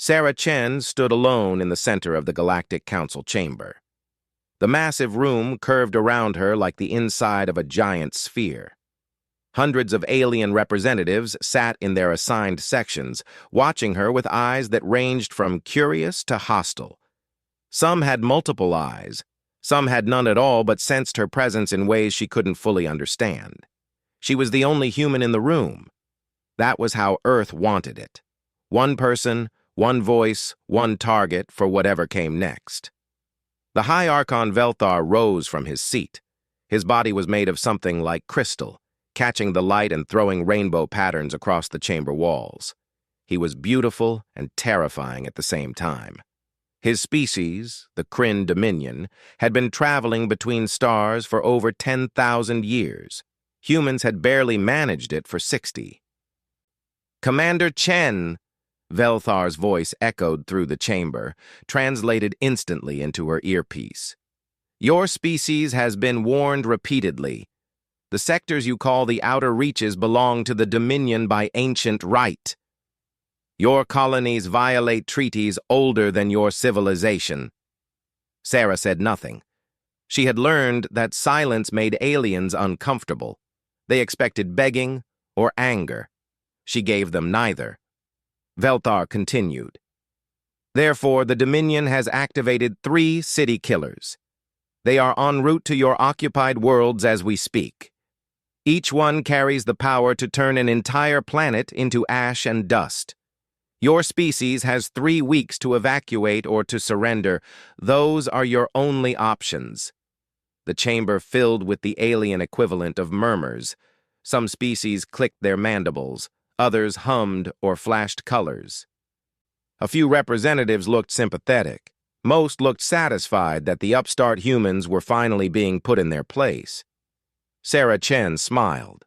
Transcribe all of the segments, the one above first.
Sarah Chen stood alone in the center of the Galactic Council chamber. The massive room curved around her like the inside of a giant sphere. Hundreds of alien representatives sat in their assigned sections, watching her with eyes that ranged from curious to hostile. Some had multiple eyes, some had none at all but sensed her presence in ways she couldn't fully understand. She was the only human in the room. That was how Earth wanted it. One person, one voice, one target for whatever came next. The High Archon Velthar rose from his seat. His body was made of something like crystal, catching the light and throwing rainbow patterns across the chamber walls. He was beautiful and terrifying at the same time. His species, the Kryn Dominion, had been traveling between stars for over 10,000 years. Humans had barely managed it for 60. "Commander Chen!" Velthar's voice echoed through the chamber, translated instantly into her earpiece. "Your species has been warned repeatedly. The sectors you call the Outer Reaches belong to the Dominion by ancient right. Your colonies violate treaties older than your civilization." Sarah said nothing. She had learned that silence made aliens uncomfortable. They expected begging or anger. She gave them neither. Velthar continued. "Therefore, the Dominion has activated 3 city killers. They are en route to your occupied worlds as we speak. Each one carries the power to turn an entire planet into ash and dust. Your species has 3 weeks to evacuate or to surrender. Those are your only options." The chamber filled with the alien equivalent of murmurs. Some species clicked their mandibles. Others hummed or flashed colors. A few representatives looked sympathetic. Most looked satisfied that the upstart humans were finally being put in their place. Sarah Chen smiled.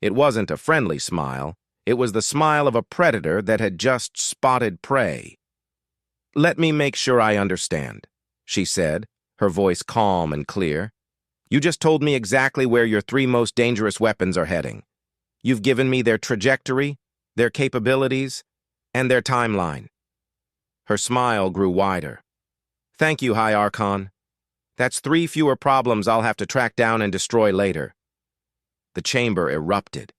It wasn't a friendly smile. It was the smile of a predator that had just spotted prey. "Let me make sure I understand," she said, her voice calm and clear. "You just told me exactly where your 3 most dangerous weapons are heading. You've given me their trajectory, their capabilities, and their timeline." Her smile grew wider. "Thank you, High Archon. That's 3 fewer problems I'll have to track down and destroy later." The chamber erupted.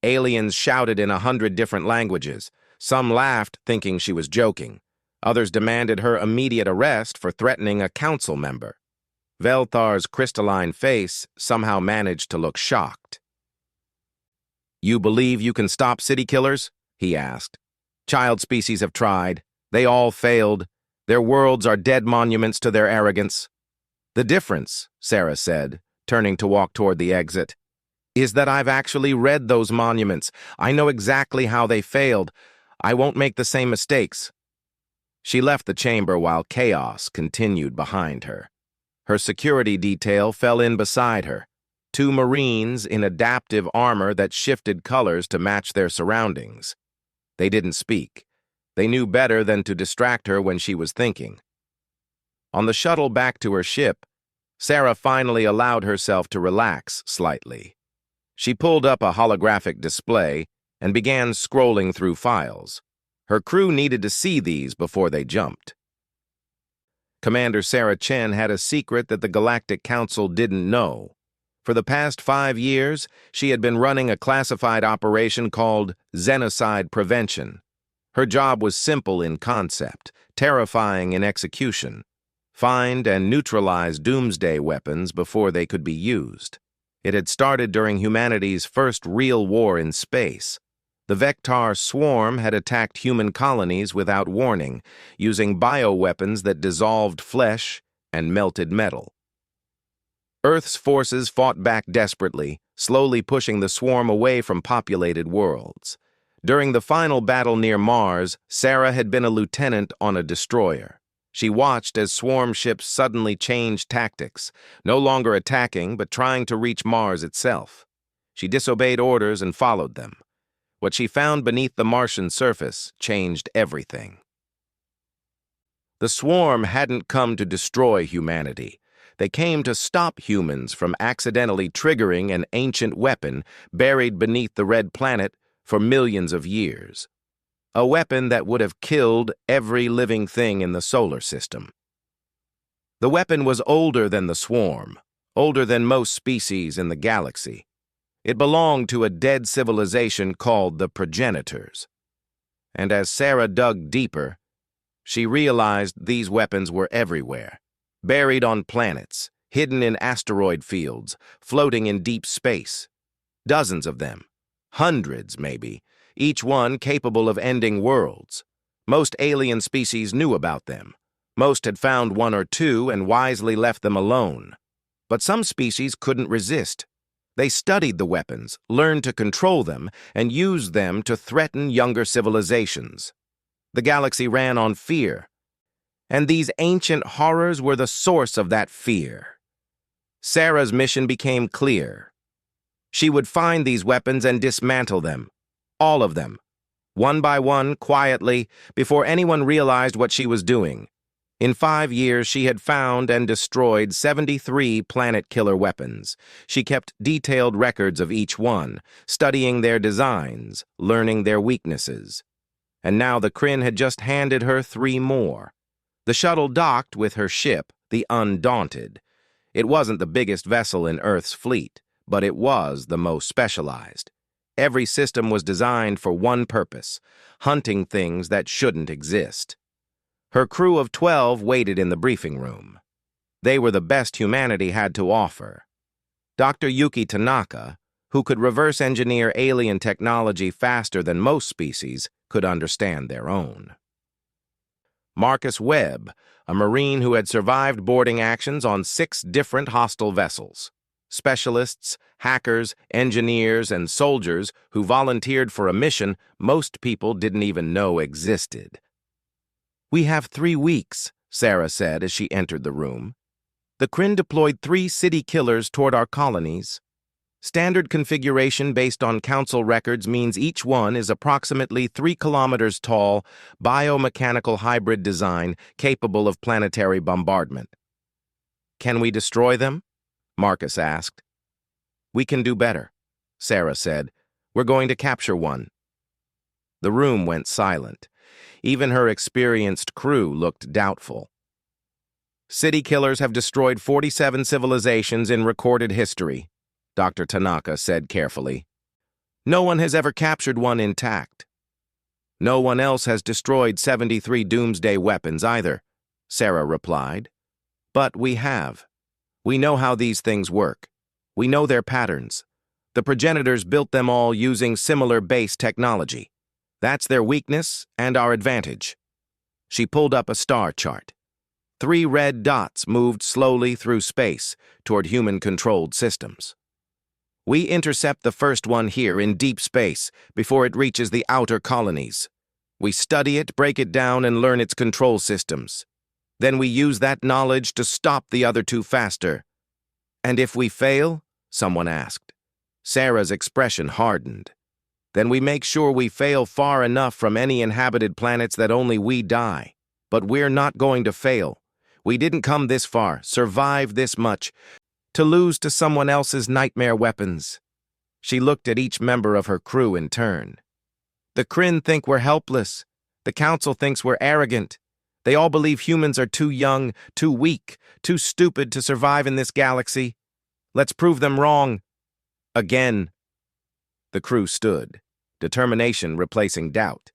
Aliens shouted in 100 different languages. Some laughed, thinking she was joking. Others demanded her immediate arrest for threatening a council member. Velthar's crystalline face somehow managed to look shocked. "You believe you can stop city killers?" he asked. "Child species have tried. They all failed. Their worlds are dead monuments to their arrogance." "The difference," Sarah said, turning to walk toward the exit, "is that I've actually read those monuments. I know exactly how they failed. I won't make the same mistakes." She left the chamber while chaos continued behind her. Her security detail fell in beside her. 2 Marines in adaptive armor that shifted colors to match their surroundings. They didn't speak. They knew better than to distract her when she was thinking. On the shuttle back to her ship, Sarah finally allowed herself to relax slightly. She pulled up a holographic display and began scrolling through files. Her crew needed to see these before they jumped. Commander Sarah Chen had a secret that the Galactic Council didn't know. For the past 5 years, she had been running a classified operation called Xenocide Prevention. Her job was simple in concept, terrifying in execution. Find and neutralize doomsday weapons before they could be used. It had started during humanity's first real war in space. The Vectar swarm had attacked human colonies without warning, using bioweapons that dissolved flesh and melted metal. Earth's forces fought back desperately, slowly pushing the swarm away from populated worlds. During the final battle near Mars, Sarah had been a lieutenant on a destroyer. She watched as swarm ships suddenly changed tactics, no longer attacking but trying to reach Mars itself. She disobeyed orders and followed them. What she found beneath the Martian surface changed everything. The swarm hadn't come to destroy humanity. They came to stop humans from accidentally triggering an ancient weapon buried beneath the red planet for millions of years. a weapon that would have killed every living thing in the solar system. The weapon was older than the swarm, older than most species in the galaxy. It belonged to a dead civilization called the progenitors. And as Sarah dug deeper, she realized these weapons were everywhere, buried on planets, hidden in asteroid fields, floating in deep space. Dozens of them, hundreds maybe, each one capable of ending worlds. Most alien species knew about them. Most had found one or two and wisely left them alone. But some species couldn't resist. They studied the weapons, learned to control them, and used them to threaten younger civilizations. The galaxy ran on fear, and these ancient horrors were the source of that fear. Sarah's mission became clear. She would find these weapons and dismantle them, all of them, one by one, quietly, before anyone realized what she was doing. In 5 years, she had found and destroyed 73 planet-killer weapons. She kept detailed records of each one, studying their designs, learning their weaknesses. And now the Kryn had just handed her 3 more. The shuttle docked with her ship, the Undaunted. It wasn't the biggest vessel in Earth's fleet, but it was the most specialized. Every system was designed for one purpose: hunting things that shouldn't exist. Her crew of 12 waited in the briefing room. They were the best humanity had to offer. Dr. Yuki Tanaka, who could reverse engineer alien technology faster than most species, could understand their own. Marcus Webb, a Marine who had survived boarding actions on 6 different hostile vessels. Specialists, hackers, engineers, and soldiers who volunteered for a mission most people didn't even know existed. "We have 3 weeks," Sarah said as she entered the room. "The Kryn deployed 3 city killers toward our colonies. Standard configuration based on council records means each one is approximately 3 kilometers tall, biomechanical hybrid design capable of planetary bombardment." "Can we destroy them?" Marcus asked. "We can do better," Sarah said. "We're going to capture one." The room went silent. Even her experienced crew looked doubtful. "City killers have destroyed 47 civilizations in recorded history," Dr. Tanaka said carefully. "No one has ever captured one intact. No one else has destroyed 73 doomsday weapons either," Sarah replied. "But we have. We know how these things work. We know their patterns. The progenitors built them all using similar base technology. That's their weakness and our advantage." She pulled up a star chart. 3 red dots moved slowly through space toward human-controlled systems. "We intercept the first one here in deep space before it reaches the outer colonies. We study it, break it down, and learn its control systems. Then we use that knowledge to stop the other 2 faster." "And if we fail?" someone asked. Sarah's expression hardened. "Then we make sure we fail far enough from any inhabited planets that only we die. But we're not going to fail. We didn't come this far, survive this much, to lose to someone else's nightmare weapons." She looked at each member of her crew in turn. "The Kryn think we're helpless. The Council thinks we're arrogant. They all believe humans are too young, too weak, too stupid to survive in this galaxy. Let's prove them wrong. Again." The crew stood, determination replacing doubt.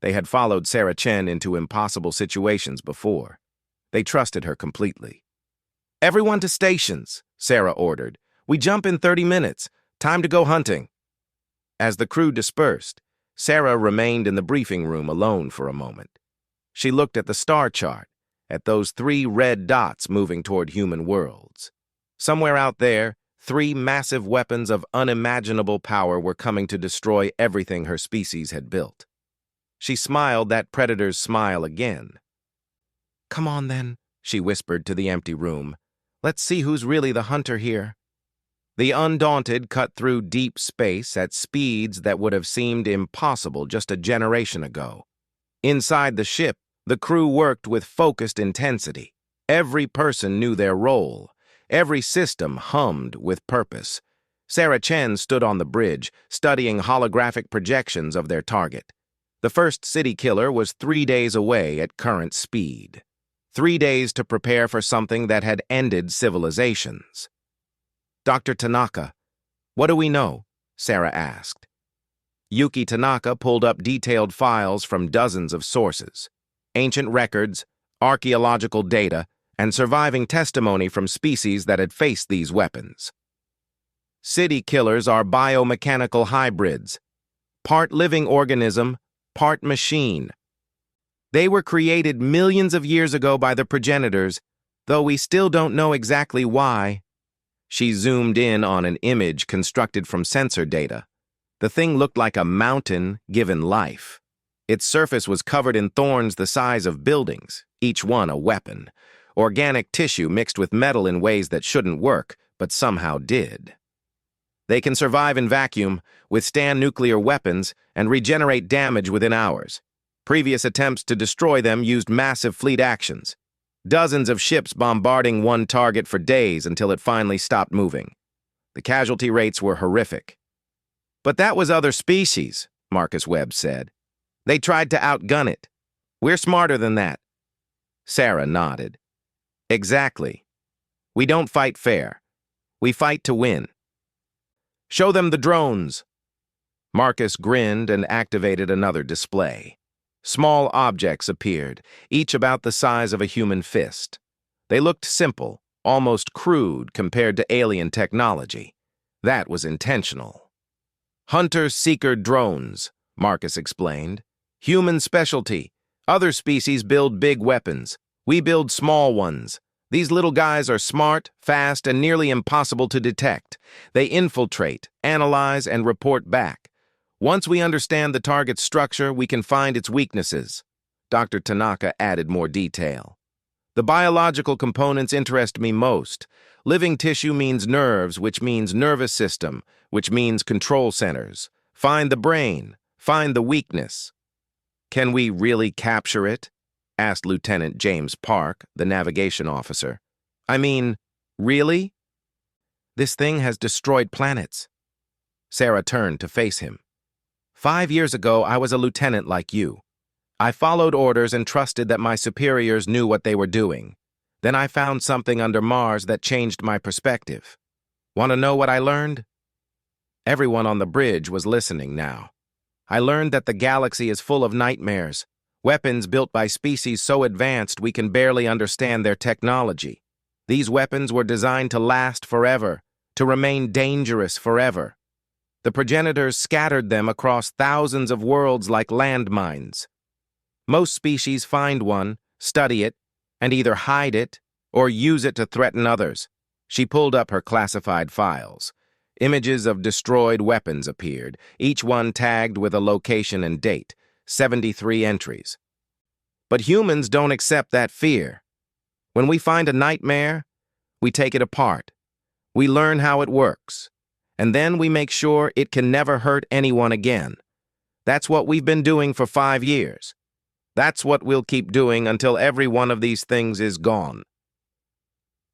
They had followed Sarah Chen into impossible situations before. They trusted her completely. "Everyone to stations," Sarah ordered. "We jump in 30 minutes. Time to go hunting." As the crew dispersed, Sarah remained in the briefing room alone for a moment. She looked at the star chart, at those 3 red dots moving toward human worlds. Somewhere out there, 3 massive weapons of unimaginable power were coming to destroy everything her species had built. She smiled that predator's smile again. "Come on, then," she whispered to the empty room. "Let's see who's really the hunter here." The Undaunted cut through deep space at speeds that would have seemed impossible just a generation ago. Inside the ship, the crew worked with focused intensity. Every person knew their role. Every system hummed with purpose. Sarah Chen stood on the bridge, studying holographic projections of their target. The first city killer was 3 days away at current speed. 3 days to prepare for something that had ended civilizations. Dr. Tanaka, what do we know? Sarah asked. Yuki Tanaka pulled up detailed files from dozens of sources, ancient records, archaeological data, and surviving testimony from species that had faced these weapons. City killers are biomechanical hybrids, part living organism, part machine. They were created millions of years ago by the progenitors, though we still don't know exactly why. She zoomed in on an image constructed from sensor data. The thing looked like a mountain given life. Its surface was covered in thorns the size of buildings, each one a weapon. Organic tissue mixed with metal in ways that shouldn't work, but somehow did. They can survive in vacuum, withstand nuclear weapons, and regenerate damage within hours. Previous attempts to destroy them used massive fleet actions. Dozens of ships bombarding one target for days until it finally stopped moving. The casualty rates were horrific. But that was other species, Marcus Webb said. They tried to outgun it. We're smarter than that. Sarah nodded. Exactly. We don't fight fair. We fight to win. Show them the drones. Marcus grinned and activated another display. Small objects appeared, each about the size of a human fist. They looked simple, almost crude compared to alien technology. That was intentional. Hunter-seeker drones, Marcus explained. Human specialty. Other species build big weapons. We build small ones. These little guys are smart, fast, and nearly impossible to detect. They infiltrate, analyze, and report back. Once we understand the target's structure, we can find its weaknesses. Dr. Tanaka added more detail. The biological components interest me most. Living tissue means nerves, which means nervous system, which means control centers. Find the brain. Find the weakness. Can we really capture it? Asked Lieutenant James Park, the navigation officer. I mean, really? This thing has destroyed planets. Sarah turned to face him. 5 years ago, I was a lieutenant like you. I followed orders and trusted that my superiors knew what they were doing. Then I found something under Mars that changed my perspective. Want to know what I learned? Everyone on the bridge was listening now. I learned that the galaxy is full of nightmares, weapons built by species so advanced we can barely understand their technology. These weapons were designed to last forever, to remain dangerous forever. The progenitors scattered them across thousands of worlds like landmines. Most species find one, study it, and either hide it or use it to threaten others. She pulled up her classified files. Images of destroyed weapons appeared, each one tagged with a location and date, 73 entries. But humans don't accept that fear. When we find a nightmare, we take it apart. We learn how it works. And then we make sure it can never hurt anyone again. That's what we've been doing for 5 years. That's what we'll keep doing until every one of these things is gone.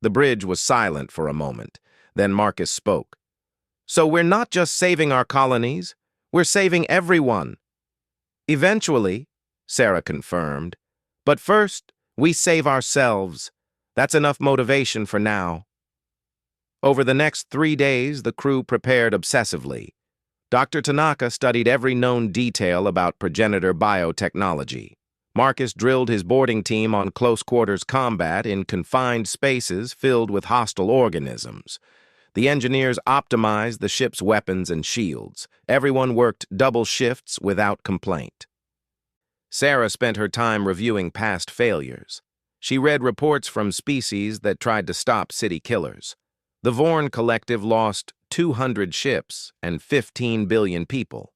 The bridge was silent for a moment. Then Marcus spoke. So we're not just saving our colonies, we're saving everyone. Eventually, Sarah confirmed. But first, we save ourselves. That's enough motivation for now. Over the next 3 days, the crew prepared obsessively. Dr. Tanaka studied every known detail about progenitor biotechnology. Marcus drilled his boarding team on close-quarters combat in confined spaces filled with hostile organisms. The engineers optimized the ship's weapons and shields. Everyone worked double shifts without complaint. Sarah spent her time reviewing past failures. She read reports from species that tried to stop city killers. The Vorn Collective lost 200 ships and 15 billion people.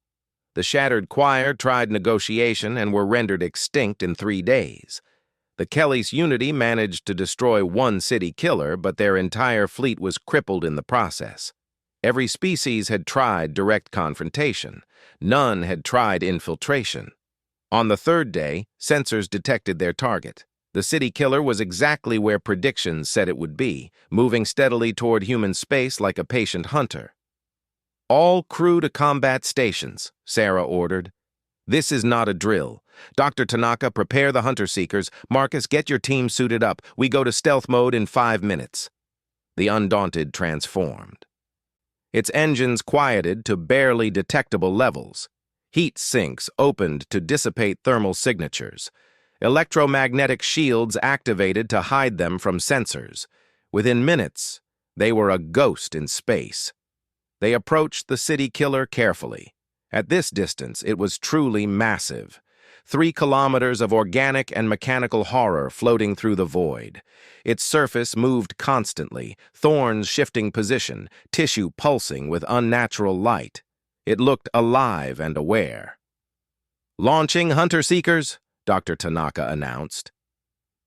The Shattered Choir tried negotiation and were rendered extinct in 3 days. The Kelly's Unity managed to destroy one city killer, but their entire fleet was crippled in the process. Every species had tried direct confrontation. None had tried infiltration. On the 3rd day, sensors detected their target. The city killer was exactly where predictions said it would be, moving steadily toward human space like a patient hunter. All crew to combat stations, Sarah ordered. This is not a drill. Dr. Tanaka, prepare the hunter-seekers. Marcus, get your team suited up. We go to stealth mode in 5 minutes. The Undaunted transformed. Its engines quieted to barely detectable levels. Heat sinks opened to dissipate thermal signatures. Electromagnetic shields activated to hide them from sensors. Within minutes, they were a ghost in space. They approached the city killer carefully. At this distance, it was truly massive. 3 kilometers of organic and mechanical horror floating through the void. Its surface moved constantly, thorns shifting position, tissue pulsing with unnatural light. It looked alive and aware. "Launching hunter-seekers," Dr. Tanaka announced.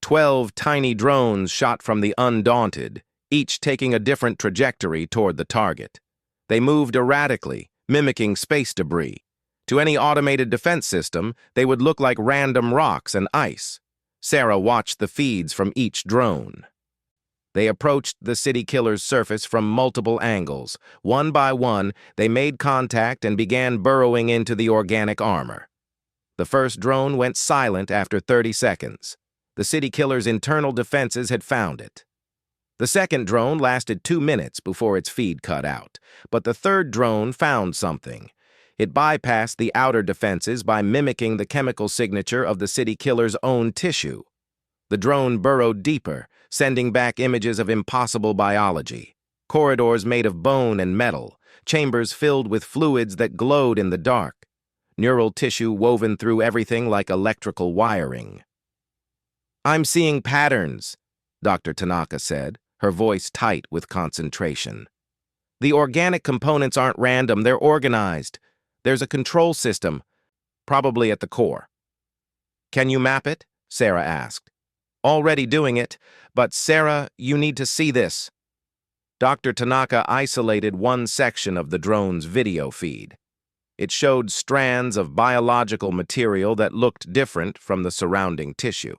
12 tiny drones shot from the Undaunted, each taking a different trajectory toward the target. They moved erratically, mimicking space debris. To any automated defense system, they would look like random rocks and ice. Sarah watched the feeds from each drone. They approached the city killer's surface from multiple angles. One by one, they made contact and began burrowing into the organic armor. The first drone went silent after 30 seconds. The city killer's internal defenses had found it. The second drone lasted 2 minutes before its feed cut out, but the third drone found something. It bypassed the outer defenses by mimicking the chemical signature of the city killer's own tissue. The drone burrowed deeper, sending back images of impossible biology. Corridors made of bone and metal, chambers filled with fluids that glowed in the dark, neural tissue woven through everything like electrical wiring. "I'm seeing patterns," Dr. Tanaka said, her voice tight with concentration. "The organic components aren't random, they're organized. There's a control system, probably at the core." "Can you map it?" Sarah asked. "Already doing it, but Sarah, you need to see this." Dr. Tanaka isolated one section of the drone's video feed. It showed strands of biological material that looked different from the surrounding tissue.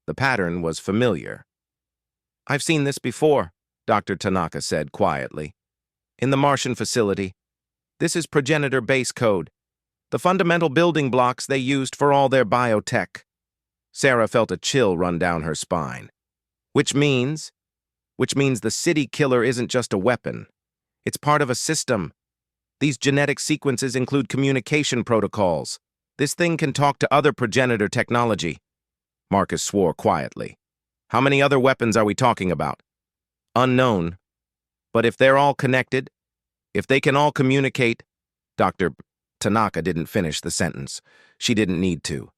The pattern was familiar. "I've seen this before," Dr. Tanaka said quietly. "In the Martian facility. This is progenitor base code, the fundamental building blocks they used for all their biotech." Sarah felt a chill run down her spine. Which means the city killer isn't just a weapon. It's part of a system. These genetic sequences include communication protocols. This thing can talk to other progenitor technology. Marcus swore quietly. "How many other weapons are we talking about?" "Unknown. But if they're all connected, if they can all communicate..." Dr. Tanaka didn't finish the sentence. She didn't need to.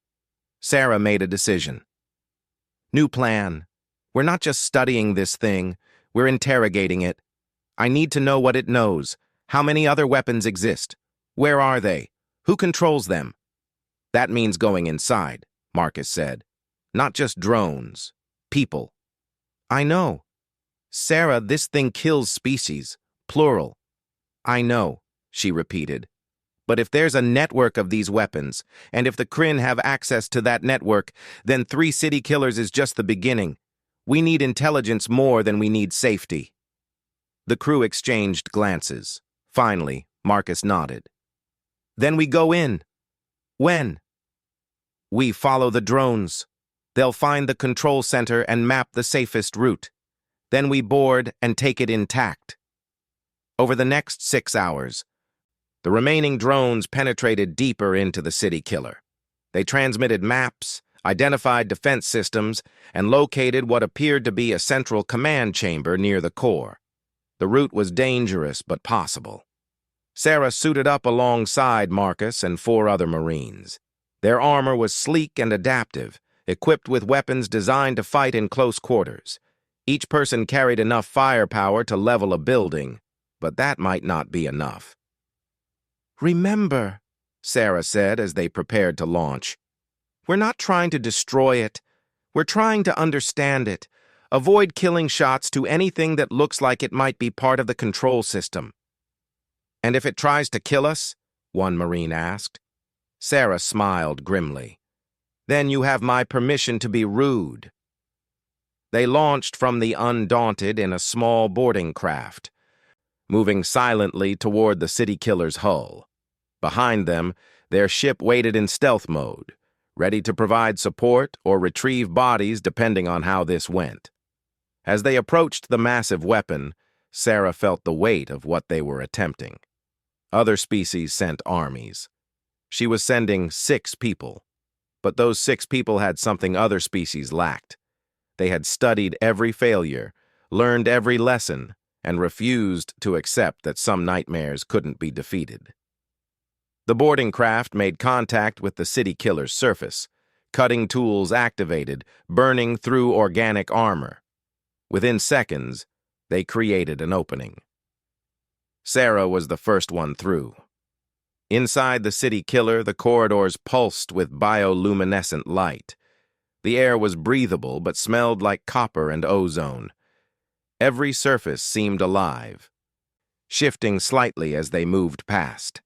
Sarah made a decision. "New plan. We're not just studying this thing, we're interrogating it. I need to know what it knows. How many other weapons exist? Where are they? Who controls them?" "That means going inside," Marcus said. "Not just drones. People." "I know. Sarah, this thing kills species. Plural." "I know," she repeated. "But if there's a network of these weapons, and if the Kryn have access to that network, then 3 city killers is just the beginning. We need intelligence more than we need safety." The crew exchanged glances. Finally, Marcus nodded. "Then we go in." "When?" "We follow the drones. They'll find the control center and map the safest route. Then we board and take it intact." Over the next 6 hours, the remaining drones penetrated deeper into the city killer. They transmitted maps, identified defense systems, and located what appeared to be a central command chamber near the core. The route was dangerous but possible. Sarah suited up alongside Marcus and 4 other Marines. Their armor was sleek and adaptive, equipped with weapons designed to fight in close quarters. Each person carried enough firepower to level a building, but that might not be enough. "Remember," Sarah said as they prepared to launch, "we're not trying to destroy it. We're trying to understand it. Avoid killing shots to anything that looks like it might be part of the control system." "And if it tries to kill us?" one Marine asked. Sarah smiled grimly. "Then you have my permission to be rude." They launched from the Undaunted in a small boarding craft, moving silently toward the city killer's hull. Behind them, Their ship waited in stealth mode, ready to provide support or retrieve bodies depending on how this went. As they approached the massive weapon, Sarah felt the weight of what they were attempting. Other species sent armies. She was sending 6 people, but those 6 people had something other species lacked. They had studied every failure, learned every lesson, and refused to accept that some nightmares couldn't be defeated. The boarding craft made contact with the city killer's surface, cutting tools activated, burning through organic armor. Within seconds, they created an opening. Sarah was the first one through. Inside the city killer, the corridors pulsed with bioluminescent light. The air was breathable but smelled like copper and ozone. Every surface seemed alive, shifting slightly as they moved past.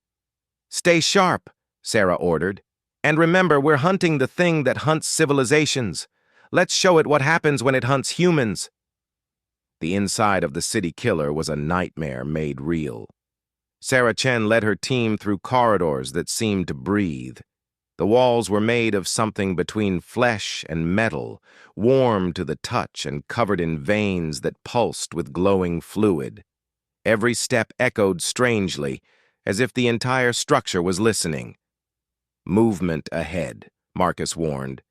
"Stay sharp," Sarah ordered. "And remember, we're hunting the thing that hunts civilizations. Let's show it what happens when it hunts humans." The inside of the city killer was a nightmare made real. Sarah Chen led her team through corridors that seemed to breathe. The walls were made of something between flesh and metal, warm to the touch and covered in veins that pulsed with glowing fluid. Every step echoed strangely, as if the entire structure was listening. "Movement ahead," Marcus warned.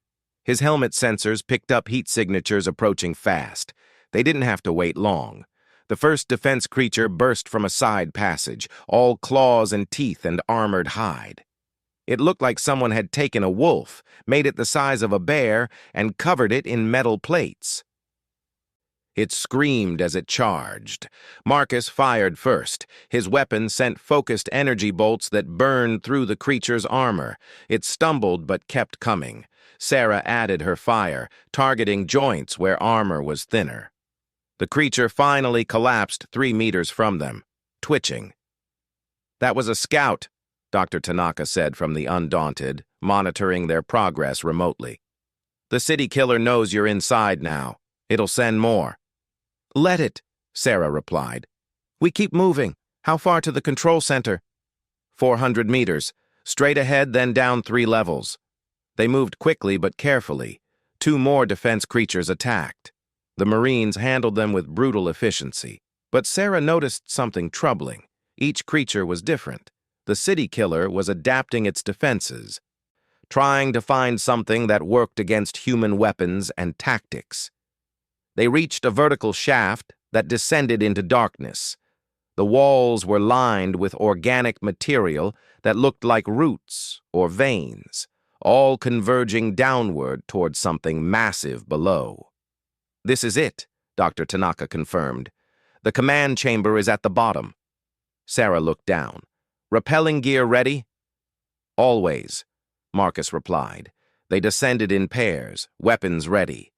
His helmet sensors picked up heat signatures approaching fast. They didn't have to wait long. The first defense creature burst from a side passage, all claws and teeth and armored hide. It looked like someone had taken a wolf, made it the size of a bear, and covered it in metal plates. It screamed as it charged. Marcus fired first. His weapon sent focused energy bolts that burned through the creature's armor. It stumbled but kept coming. Sarah added her fire, targeting joints where armor was thinner. The creature finally collapsed 3 meters from them, twitching. "That was a scout," Dr. Tanaka said from the Undaunted, monitoring their progress remotely. "The city killer knows you're inside now. It'll send more." "Let it," Sarah replied. "We keep moving. How far to the control center?" 400 meters. Straight ahead, then down 3 levels. They moved quickly but carefully. 2 more defense creatures attacked. The Marines handled them with brutal efficiency. But Sarah noticed something troubling. Each creature was different. The city killer was adapting its defenses, trying to find something that worked against human weapons and tactics. They reached a vertical shaft that descended into darkness. The walls were lined with organic material that looked like roots or veins, all converging downward toward something massive below. "This is it," Dr. Tanaka confirmed. "The command chamber is at the bottom." Sarah looked down. "Repelling gear ready?" "Always," Marcus replied. They descended in pairs, weapons ready.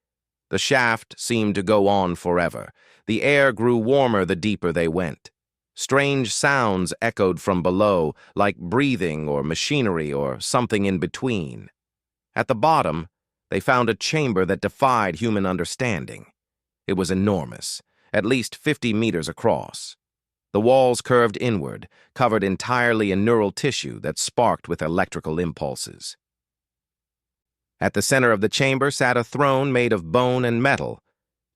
The shaft seemed to go on forever. The air grew warmer the deeper they went. Strange sounds echoed from below, like breathing or machinery or something in between. At the bottom, they found a chamber that defied human understanding. It was enormous, at least 50 meters across. The walls curved inward, covered entirely in neural tissue that sparked with electrical impulses. At the center of the chamber sat a throne made of bone and metal,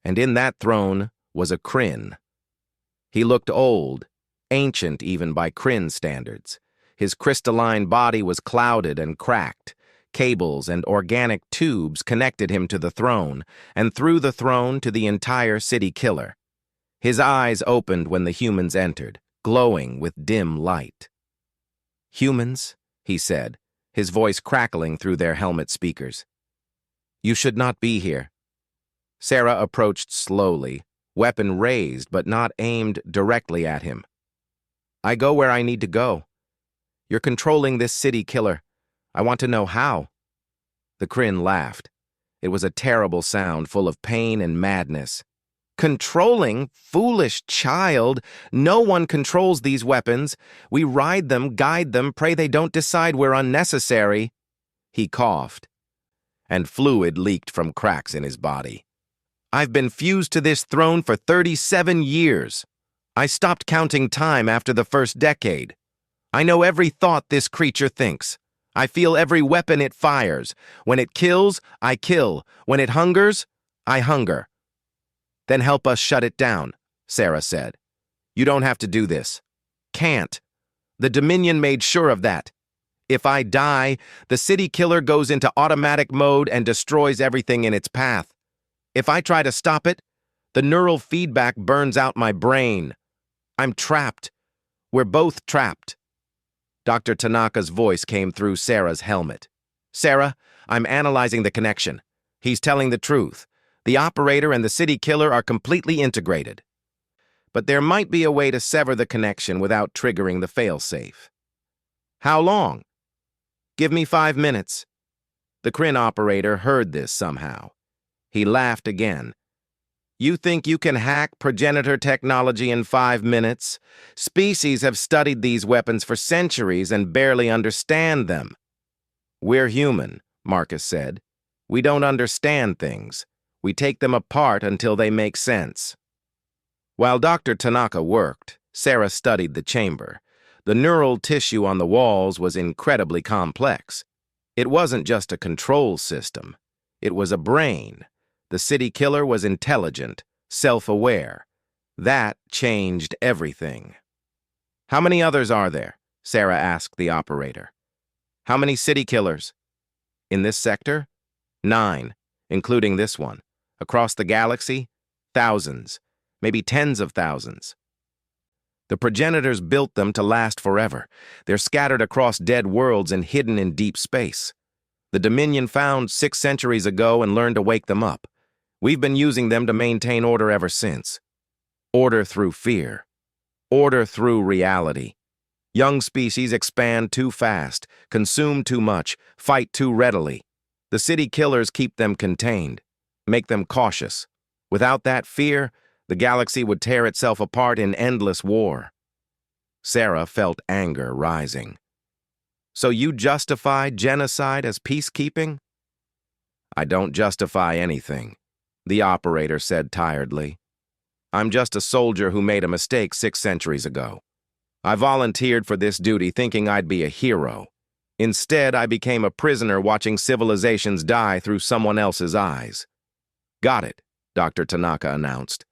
and in that throne was a Kryn. He looked old, ancient even by Kryn standards. His crystalline body was clouded and cracked. Cables and organic tubes connected him to the throne, and through the throne to the entire city killer. His eyes opened when the humans entered, glowing with dim light. "Humans," he said, his voice crackling through their helmet speakers. "You should not be here." Sarah approached slowly, weapon raised but not aimed directly at him. "I go where I need to go. You're controlling this city killer. I want to know how." The Kryn laughed. It was a terrible sound full of pain and madness. "Controlling? Foolish child! No one controls these weapons. We ride them, guide them, pray they don't decide we're unnecessary." He coughed, and fluid leaked from cracks in his body. "I've been fused to this throne for 37 years. I stopped counting time after the first decade. I know every thought this creature thinks. I feel every weapon it fires. When it kills, I kill. When it hungers, I hunger. Then help us shut it down, Sarah said. You don't have to do this. Can't. The Dominion made sure of that. If I die, the city killer goes into automatic mode and destroys everything in its path. If I try to stop it, the neural feedback burns out my brain. I'm trapped. We're both trapped. Dr. Tanaka's voice came through Sarah's helmet. Sarah, I'm analyzing the connection. He's telling the truth. The operator and the city killer are completely integrated. But there might be a way to sever the connection without triggering the failsafe. How long? Give me 5 minutes. The Kryn operator heard this somehow. He laughed again. You think you can hack progenitor technology in 5 minutes? Species have studied these weapons for centuries and barely understand them. We're human, Marcus said. We don't understand things. We take them apart until they make sense. While Dr. Tanaka worked, Sarah studied the chamber. The neural tissue on the walls was incredibly complex. It wasn't just a control system. It was a brain. The city killer was intelligent, self-aware. That changed everything. How many others are there? Sarah asked the operator. How many city killers? In this sector? 9, including this one. Across the galaxy? Thousands, maybe tens of thousands. The progenitors built them to last forever. They're scattered across dead worlds and hidden in deep space. The Dominion found 6 centuries ago and learned to wake them up. We've been using them to maintain order ever since. Order through fear. Order through reality. Young species expand too fast, consume too much, fight too readily. The city killers keep them contained, make them cautious. Without that fear, the galaxy would tear itself apart in endless war. Sarah felt anger rising. So you justify genocide as peacekeeping? I don't justify anything, the operator said tiredly. I'm just a soldier who made a mistake 6 centuries ago. I volunteered for this duty thinking I'd be a hero. Instead, I became a prisoner watching civilizations die through someone else's eyes. Got it, Dr. Tanaka announced.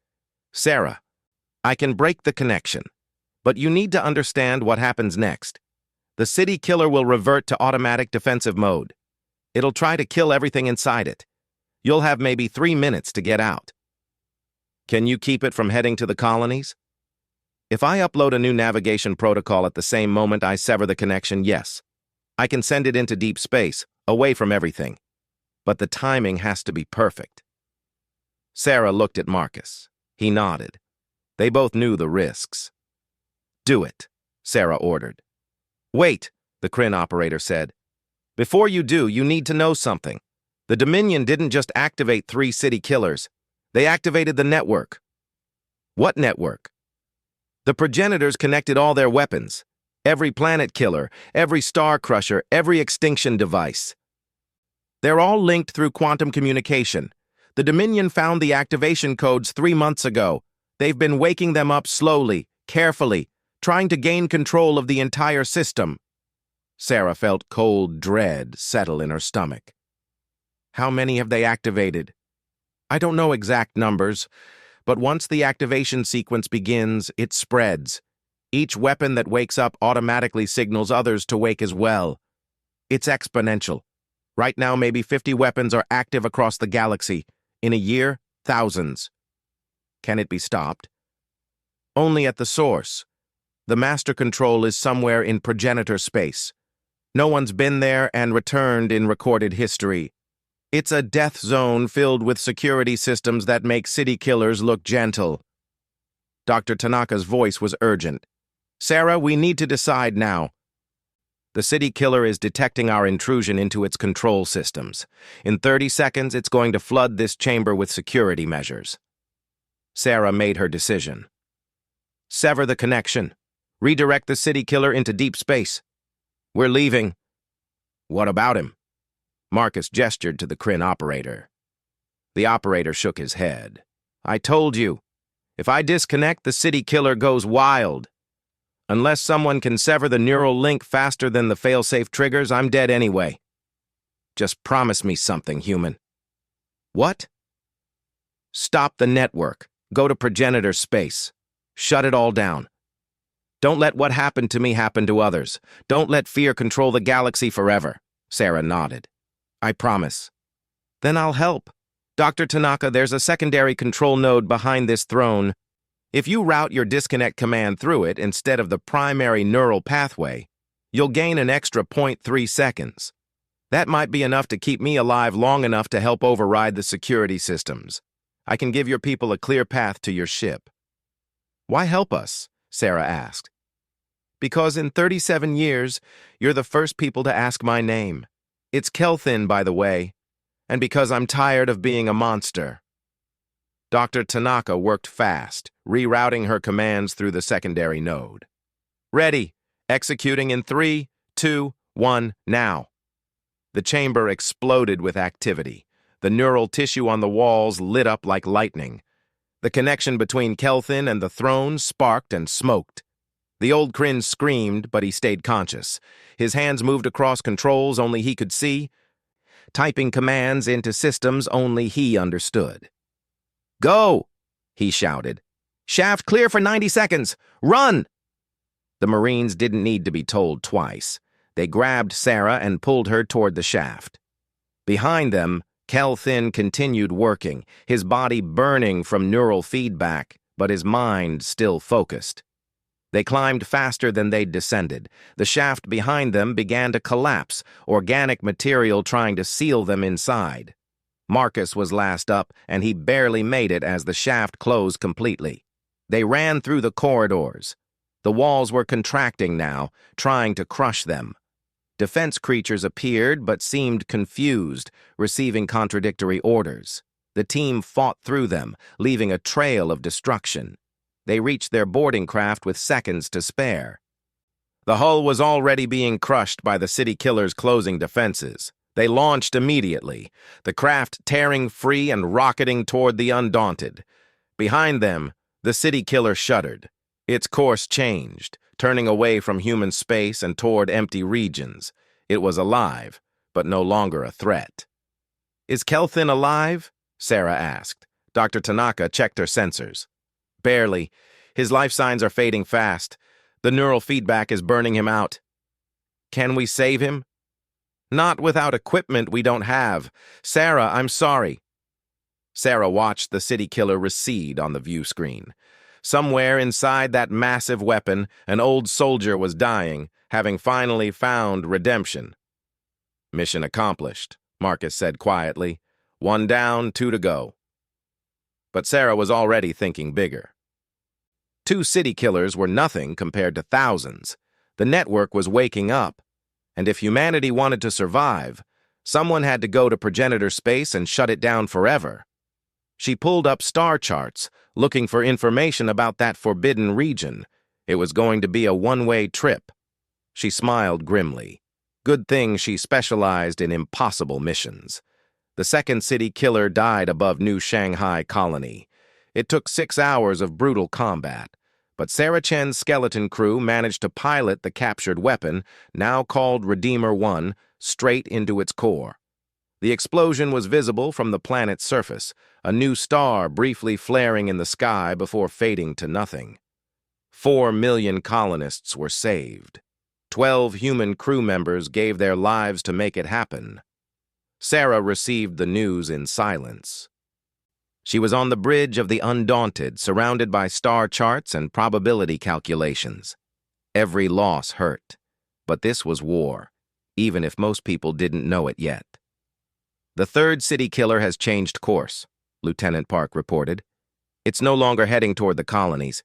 Sarah, I can break the connection, but you need to understand what happens next. The city killer will revert to automatic defensive mode. It'll try to kill everything inside it. You'll have maybe 3 minutes to get out. Can you keep it from heading to the colonies? If I upload a new navigation protocol at the same moment I sever the connection, yes. I can send it into deep space, away from everything. But the timing has to be perfect. Sarah looked at Marcus. He nodded. They both knew the risks. Do it, Sarah ordered. Wait, the Kryn operator said. Before you do, you need to know something. The Dominion didn't just activate 3 city killers. They activated the network. What network? The progenitors connected all their weapons. Every planet killer, every star crusher, every extinction device. They're all linked through quantum communication. The Dominion found the activation codes 3 months ago. They've been waking them up slowly, carefully, trying to gain control of the entire system. Sarah felt cold dread settle in her stomach. How many have they activated? I don't know exact numbers, but once the activation sequence begins, it spreads. Each weapon that wakes up automatically signals others to wake as well. It's exponential. Right now, maybe 50 weapons are active across the galaxy. In a year, thousands. Can it be stopped? Only at the source. The master control is somewhere in progenitor space. No one's been there and returned in recorded history. It's a death zone filled with security systems that make city killers look gentle. Dr. Tanaka's voice was urgent. Sarah, we need to decide now. The city killer is detecting our intrusion into its control systems. In 30 seconds, it's going to flood this chamber with security measures. Sarah made her decision. Sever the connection. Redirect the city killer into deep space. We're leaving. What about him? Marcus gestured to the Kryn operator. The operator shook his head. I told you. If I disconnect, the city killer goes wild. Unless someone can sever the neural link faster than the failsafe triggers, I'm dead anyway. Just promise me something, human. What? Stop the network. Go to progenitor space. Shut it all down. Don't let what happened to me happen to others. Don't let fear control the galaxy forever. Sarah nodded. I promise. Then I'll help. Dr. Tanaka, there's a secondary control node behind this throne. If you route your disconnect command through it instead of the primary neural pathway, you'll gain an extra 0.3 seconds. That might be enough to keep me alive long enough to help override the security systems. I can give your people a clear path to your ship. Why help us? Sarah asked. Because in 37 years, you're the first people to ask my name. It's Kelthin, by the way, and because I'm tired of being a monster. Dr. Tanaka worked fast, rerouting her commands through the secondary node. Ready. Executing in 3, 2, 1, now. The chamber exploded with activity. The neural tissue on the walls lit up like lightning. The connection between Kelthin and the throne sparked and smoked. The old Kryn screamed, but he stayed conscious. His hands moved across controls only he could see, typing commands into systems only he understood. Go! He shouted. Shaft clear for 90 seconds! Run! The Marines didn't need to be told twice. They grabbed Sarah and pulled her toward the shaft. Behind them, Kelthin continued working, his body burning from neural feedback, but his mind still focused. They climbed faster than they'd descended. The shaft behind them began to collapse, organic material trying to seal them inside. Marcus was last up, and he barely made it as the shaft closed completely. They ran through the corridors. The walls were contracting now, trying to crush them. Defense creatures appeared but seemed confused, receiving contradictory orders. The team fought through them, leaving a trail of destruction. They reached their boarding craft with seconds to spare. The hull was already being crushed by the city killers' closing defenses. They launched immediately, the craft tearing free and rocketing toward the Undaunted. Behind them, the city killer shuddered. Its course changed, turning away from human space and toward empty regions. It was alive, but no longer a threat. Is Kelthin alive? Sarah asked. Dr. Tanaka checked her sensors. Barely. His life signs are fading fast. The neural feedback is burning him out. Can we save him? Not without equipment we don't have. Sarah, I'm sorry. Sarah watched the city killer recede on the view screen. Somewhere inside that massive weapon, an old soldier was dying, having finally found redemption. Mission accomplished, Marcus said quietly. 1 down, 2 to go. But Sarah was already thinking bigger. 2 city killers were nothing compared to thousands. The network was waking up, and if humanity wanted to survive, someone had to go to progenitor space and shut it down forever. She pulled up star charts, looking for information about that forbidden region. It was going to be a one-way trip. She smiled grimly. Good thing she specialized in impossible missions. The second city killer died above New Shanghai Colony. It took 6 hours of brutal combat, but Sarah Chen's skeleton crew managed to pilot the captured weapon, now called Redeemer 1, straight into its core. The explosion was visible from the planet's surface, a new star briefly flaring in the sky before fading to nothing. 4 million colonists were saved. 12 human crew members gave their lives to make it happen. Sarah received the news in silence. She was on the bridge of the Undaunted, surrounded by star charts and probability calculations. Every loss hurt, but this was war, even if most people didn't know it yet. The third city killer has changed course, Lieutenant Park reported. It's no longer heading toward the colonies.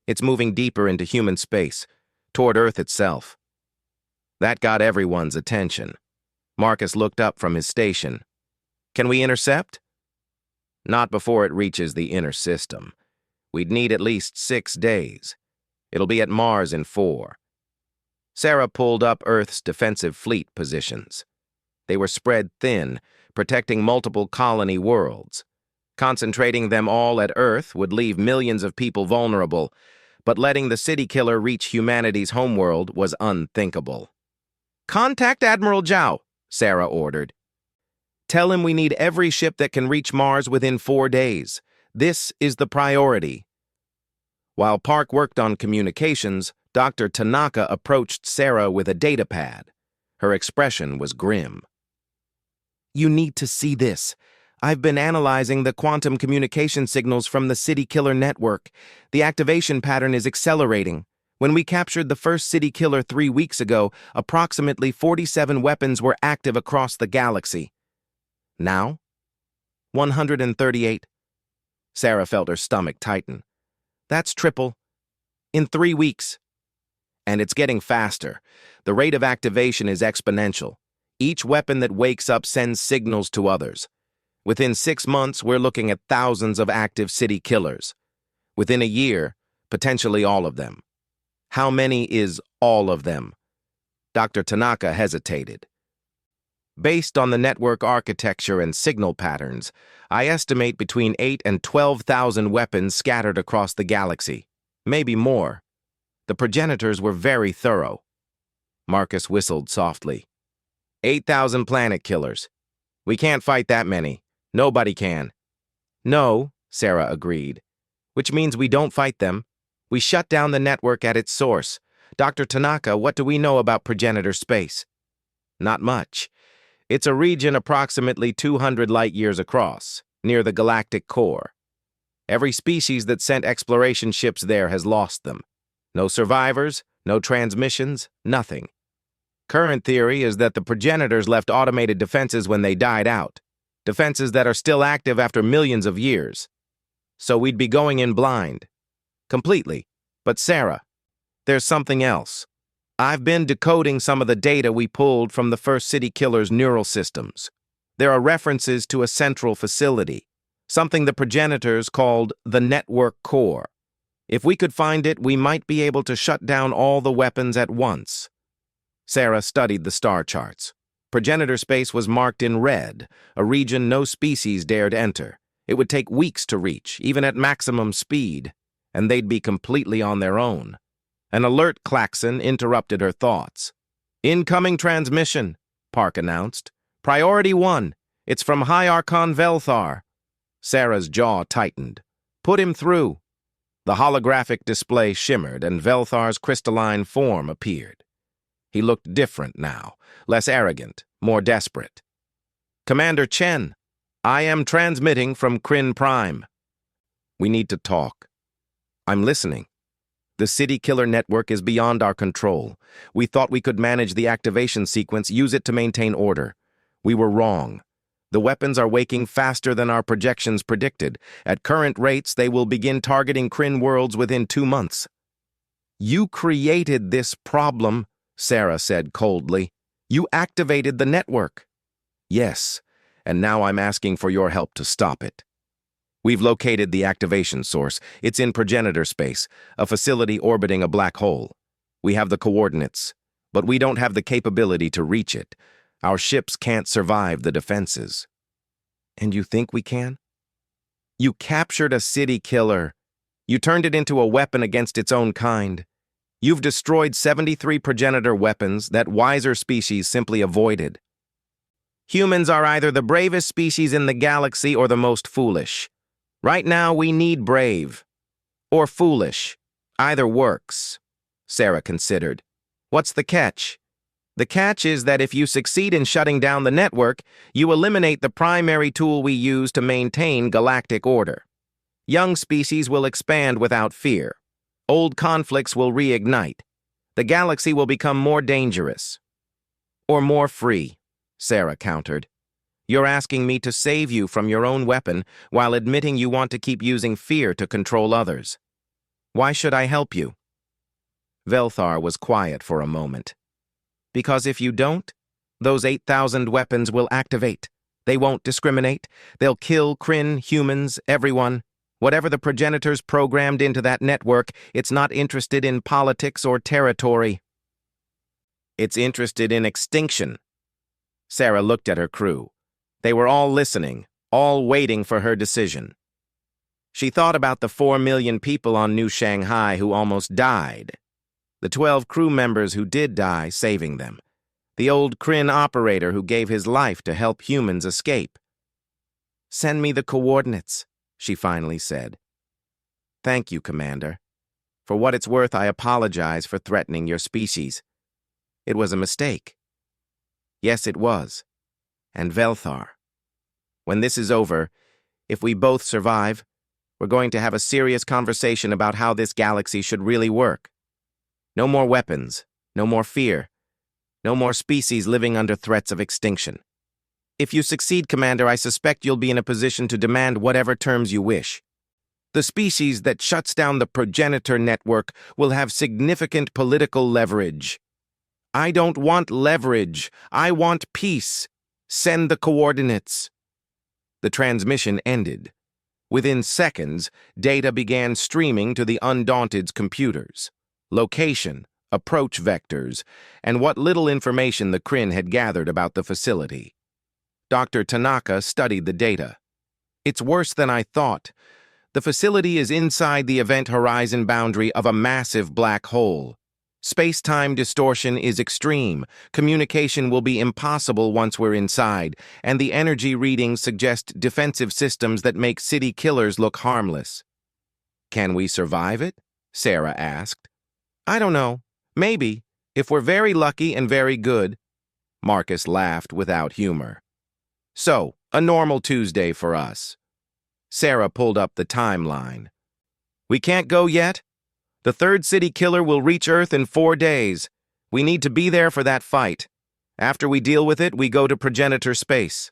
It's moving deeper into human space, toward Earth itself. That got everyone's attention. Marcus looked up from his station. Can we intercept? Not before it reaches the inner system. We'd need at least 6 days. It'll be at Mars in 4. Sarah pulled up Earth's defensive fleet positions. They were spread thin, protecting multiple colony worlds. Concentrating them all at Earth would leave millions of people vulnerable, but letting the city killer reach humanity's homeworld was unthinkable. "Contact Admiral Zhao," Sarah ordered. "Tell him we need every ship that can reach Mars within 4 days. This is the priority." While Park worked on communications, Dr. Tanaka approached Sarah with a datapad. Her expression was grim. "You need to see this. I've been analyzing the quantum communication signals from the City Killer network. The activation pattern is accelerating. When we captured the first City Killer 3 weeks ago, approximately 47 weapons were active across the galaxy. Now? 138. Sarah felt her stomach tighten. That's triple. In 3 weeks. And it's getting faster. The rate of activation is exponential. Each weapon that wakes up sends signals to others. Within 6 months, we're looking at thousands of active city killers. Within a year, potentially all of them. How many is all of them? Dr. Tanaka hesitated. Based on the network architecture and signal patterns, I estimate between 8 and 12,000 weapons scattered across the galaxy. Maybe more. The progenitors were very thorough. Marcus whistled softly. 8,000 planet killers. We can't fight that many. Nobody can. No, Sarah agreed. Which means we don't fight them. We shut down the network at its source. Dr. Tanaka, what do we know about progenitor space? Not much. It's a region approximately 200 light-years across, near the galactic core. Every species that sent exploration ships there has lost them. No survivors, no transmissions, nothing. Current theory is that the progenitors left automated defenses when they died out. Defenses that are still active after millions of years. So we'd be going in blind. Completely. But Sarah, there's something else. I've been decoding some of the data we pulled from the first city killer's neural systems. There are references to a central facility, something the progenitors called the network core. If we could find it, we might be able to shut down all the weapons at once. Sarah studied the star charts. Progenitor space was marked in red, a region no species dared enter. It would take weeks to reach, even at maximum speed, and they'd be completely on their own. An alert klaxon interrupted her thoughts. "Incoming transmission," Park announced. "Priority 1. It's from High Archon Velthar." Sarah's jaw tightened. "Put him through." The holographic display shimmered, and Velthar's crystalline form appeared. He looked different now, less arrogant, more desperate. "Commander Chen, I am transmitting from Kryn Prime. We need to talk." "I'm listening." "The City Killer network is beyond our control. We thought we could manage the activation sequence, use it to maintain order. We were wrong. The weapons are waking faster than our projections predicted. At current rates, they will begin targeting Kryn worlds within 2 months. "You created this problem," Sarah said coldly. "You activated the network." "Yes, and now I'm asking for your help to stop it." "We've located the activation source. It's in progenitor space, a facility orbiting a black hole. We have the coordinates, but we don't have the capability to reach it. Our ships can't survive the defenses." "And you think we can?" "You captured a city killer. You turned it into a weapon against its own kind. You've destroyed 73 progenitor weapons that wiser species simply avoided. Humans are either the bravest species in the galaxy or the most foolish. Right now, we need brave. Or foolish. Either works." Sarah considered. "What's the catch?" "The catch is that if you succeed in shutting down the network, you eliminate the primary tool we use to maintain galactic order. Young species will expand without fear. Old conflicts will reignite. The galaxy will become more dangerous." "Or more free," Sarah countered. "You're asking me to save you from your own weapon while admitting you want to keep using fear to control others. Why should I help you?" Velthar was quiet for a moment. "Because if you don't, those 8,000 weapons will activate. They won't discriminate. They'll kill Kryn, humans, everyone. Whatever the progenitors programmed into that network, it's not interested in politics or territory. It's interested in extinction." Sarah looked at her crew. They were all listening, all waiting for her decision. She thought about the 4 million people on New Shanghai who almost died. The 12 crew members who did die, saving them. The old Kryn operator who gave his life to help humans escape. "Send me the coordinates," she finally said. "Thank you, Commander. For what it's worth, I apologize for threatening your species. It was a mistake." "Yes, it was. And Velthar. When this is over, if we both survive, we're going to have a serious conversation about how this galaxy should really work. No more weapons, no more fear, no more species living under threats of extinction. If you succeed, Commander, I suspect you'll be in a position to demand whatever terms you wish. The species that shuts down the progenitor network will have significant political leverage. I don't want leverage. I want peace. Send the coordinates." The transmission ended. Within seconds, data began streaming to the Undaunted's computers. Location, approach vectors, and what little information the Kryn had gathered about the facility. Dr. Tanaka studied the data. "It's worse than I thought. The facility is inside the event horizon boundary of a massive black hole. Space-time distortion is extreme. Communication will be impossible once we're inside, and the energy readings suggest defensive systems that make city killers look harmless." "Can we survive it?" Sarah asked. "I don't know. Maybe, if we're very lucky and very good." Marcus laughed without humor. "So, a normal Tuesday for us." Sarah pulled up the timeline. "We can't go yet? The third city killer will reach Earth in 4 days. We need to be there for that fight. After we deal with it, we go to progenitor space."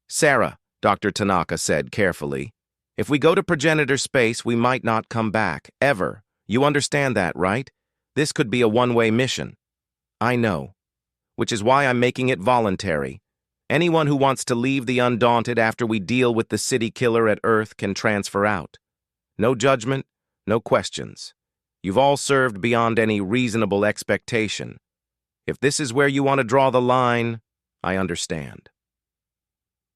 "Sarah," Dr. Tanaka said carefully, "if we go to progenitor space, we might not come back, ever. You understand that, right? This could be a one-way mission." "I know. Which is why I'm making it voluntary. Anyone who wants to leave the Undaunted after we deal with the city killer at Earth can transfer out. No judgment, no questions. You've all served beyond any reasonable expectation. If this is where you want to draw the line, I understand."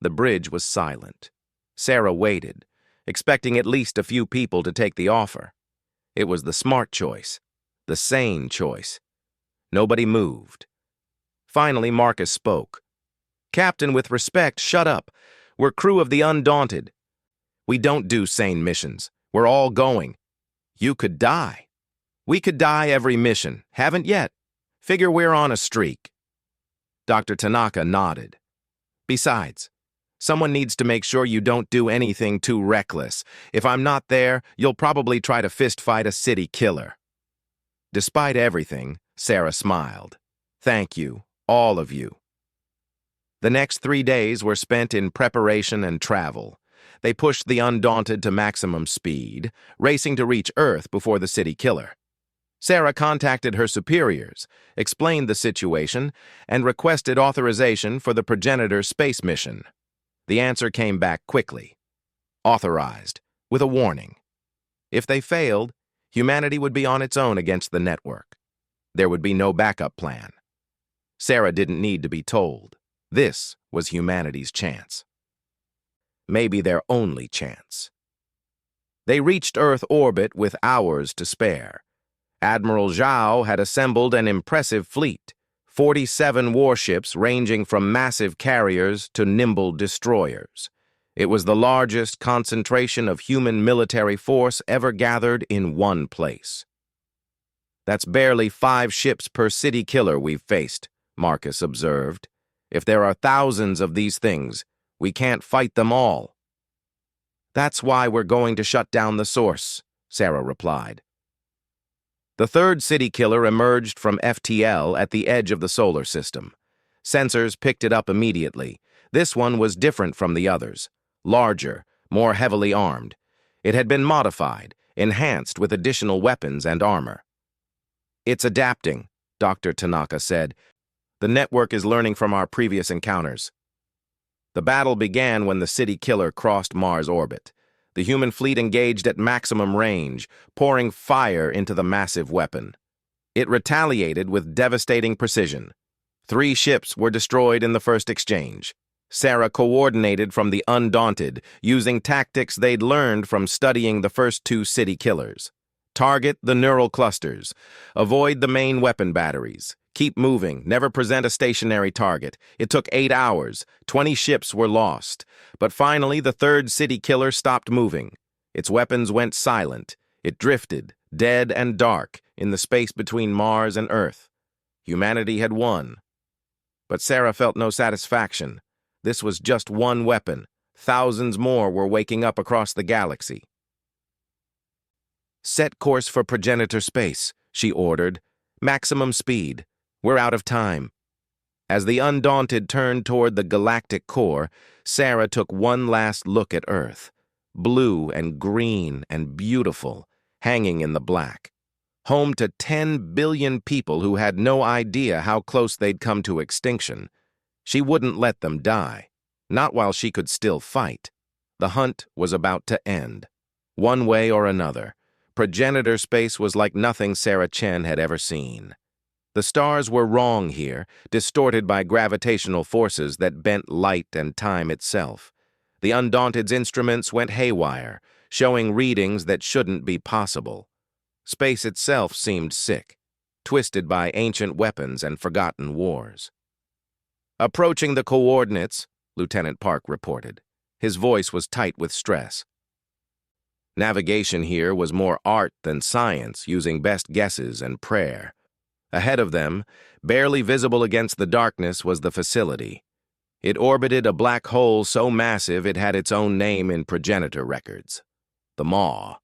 The bridge was silent. Sarah waited, expecting at least a few people to take the offer. It was the smart choice, the sane choice. Nobody moved. Finally, Marcus spoke. "Captain, with respect, shut up. We're crew of the Undaunted. We don't do sane missions. We're all going. You could die. We could die every mission. Haven't yet. Figure we're on a streak." Dr. Tanaka nodded. "Besides, someone needs to make sure you don't do anything too reckless. If I'm not there, you'll probably try to fist-fight a city killer." Despite everything, Sarah smiled. "Thank you, all of you." The next 3 days were spent in preparation and travel. They pushed the Undaunted to maximum speed, racing to reach Earth before the city killer. Sarah contacted her superiors, explained the situation, and requested authorization for the progenitor space mission. The answer came back quickly. Authorized, with a warning. If they failed, humanity would be on its own against the network. There would be no backup plan. Sarah didn't need to be told. This was humanity's chance. Maybe their only chance. They reached Earth orbit with hours to spare. Admiral Zhao had assembled an impressive fleet, 47 warships ranging from massive carriers to nimble destroyers. It was the largest concentration of human military force ever gathered in one place. "That's barely 5 ships per city killer we've faced," Marcus observed. "If there are thousands of these things, we can't fight them all." "That's why we're going to shut down the source," Sarah replied. The third city killer emerged from FTL at the edge of the solar system. Sensors picked it up immediately. This one was different from the others. Larger, more heavily armed. It had been modified, enhanced with additional weapons and armor. "It's adapting," Dr. Tanaka said. "The network is learning from our previous encounters." The battle began when the city killer crossed Mars orbit. The human fleet engaged at maximum range, pouring fire into the massive weapon. It retaliated with devastating precision. 3 ships were destroyed in the first exchange. Sarah coordinated from the Undaunted, using tactics they'd learned from studying the first two city killers. Target the neural clusters. Avoid the main weapon batteries. Keep moving. Never present a stationary target. It took 8 hours. 20 ships were lost. But finally, the third city killer stopped moving. Its weapons went silent. It drifted, dead and dark, in the space between Mars and Earth. Humanity had won. But Sarah felt no satisfaction. This was just one weapon. Thousands more were waking up across the galaxy. "Set course for progenitor space," she ordered. "Maximum speed. We're out of time." As the Undaunted turned toward the galactic core, Sarah took one last look at Earth. Blue and green and beautiful, hanging in the black. Home to 10 billion people who had no idea how close they'd come to extinction. She wouldn't let them die. Not while she could still fight. The hunt was about to end. One way or another. Progenitor space was like nothing Sarah Chen had ever seen. The stars were wrong here, distorted by gravitational forces that bent light and time itself. The Undaunted's instruments went haywire, showing readings that shouldn't be possible. Space itself seemed sick, twisted by ancient weapons and forgotten wars. "Approaching the coordinates," Lieutenant Park reported. His voice was tight with stress. Navigation here was more art than science, using best guesses and prayer. Ahead of them, barely visible against the darkness, was the facility. It orbited a black hole so massive it had its own name in progenitor records. The Maw.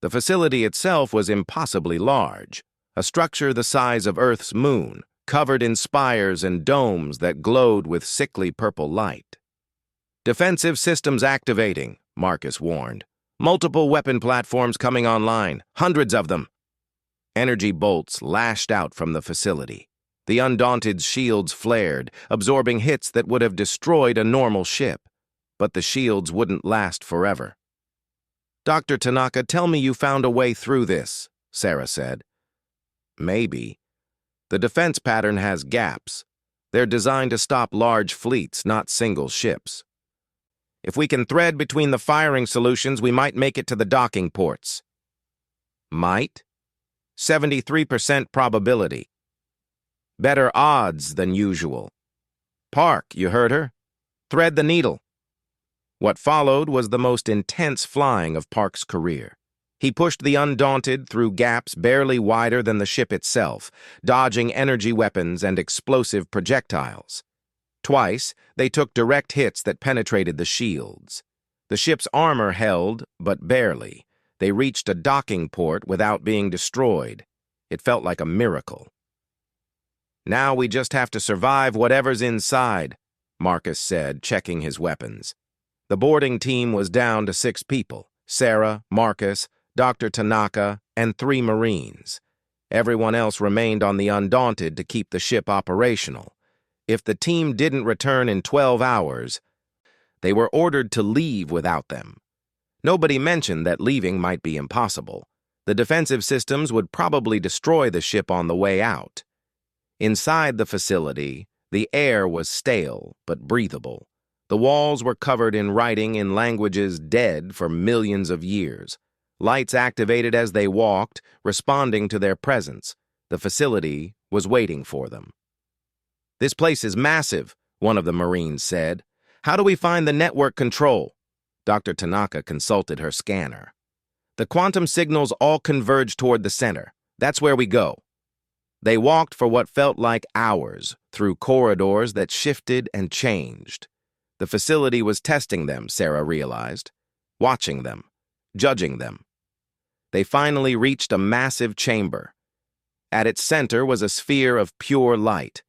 The facility itself was impossibly large, a structure the size of Earth's moon, covered in spires and domes that glowed with sickly purple light. "Defensive systems activating," Marcus warned. "Multiple weapon platforms coming online, hundreds of them." Energy bolts lashed out from the facility. The Undaunted's shields flared, absorbing hits that would have destroyed a normal ship. But the shields wouldn't last forever. "Dr. Tanaka, tell me you found a way through this," Sarah said. "Maybe. The defense pattern has gaps. They're designed to stop large fleets, not single ships. If we can thread between the firing solutions, we might make it to the docking ports." "Might?" 73% probability. Better odds than usual. "Park, you heard her? Thread the needle." What followed was the most intense flying of Park's career. He pushed the Undaunted through gaps barely wider than the ship itself, dodging energy weapons and explosive projectiles. Twice, they took direct hits that penetrated the shields. The ship's armor held, but barely. They reached a docking port without being destroyed. It felt like a miracle. "Now we just have to survive whatever's inside," Marcus said, checking his weapons. The boarding team was down to 6 people: Sarah, Marcus, Dr. Tanaka, and 3 Marines. Everyone else remained on the Undaunted to keep the ship operational. If the team didn't return in 12 hours, they were ordered to leave without them. Nobody mentioned that leaving might be impossible. The defensive systems would probably destroy the ship on the way out. Inside the facility, the air was stale but breathable. The walls were covered in writing in languages dead for millions of years. Lights activated as they walked, responding to their presence. The facility was waiting for them. "This place is massive," one of the Marines said. "How do we find the network control?" Dr. Tanaka consulted her scanner. "The quantum signals all converge toward the center. That's where we go." They walked for what felt like hours, through corridors that shifted and changed. The facility was testing them, Sarah realized, watching them, judging them. They finally reached a massive chamber. At its center was a sphere of pure light,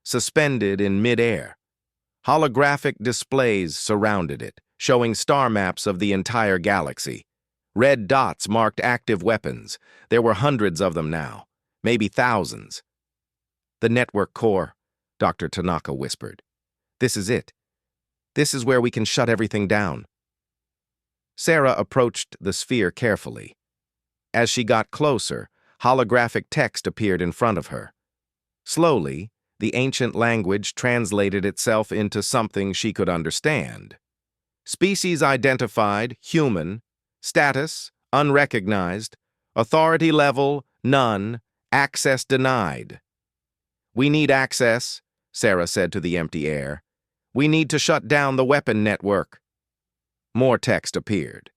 suspended in midair. Holographic displays surrounded it, showing star maps of the entire galaxy. Red dots marked active weapons. There were hundreds of them now, maybe thousands. "The network core," Dr. Tanaka whispered. "This is it. This is where we can shut everything down." Sarah approached the sphere carefully. As she got closer, holographic text appeared in front of her. Slowly, The ancient language translated itself into something she could understand. Species identified, human. Status, unrecognized. Authority level, none. Access denied. "We need access," Sarah said to the empty air. "We need to shut down the weapon network." More text appeared.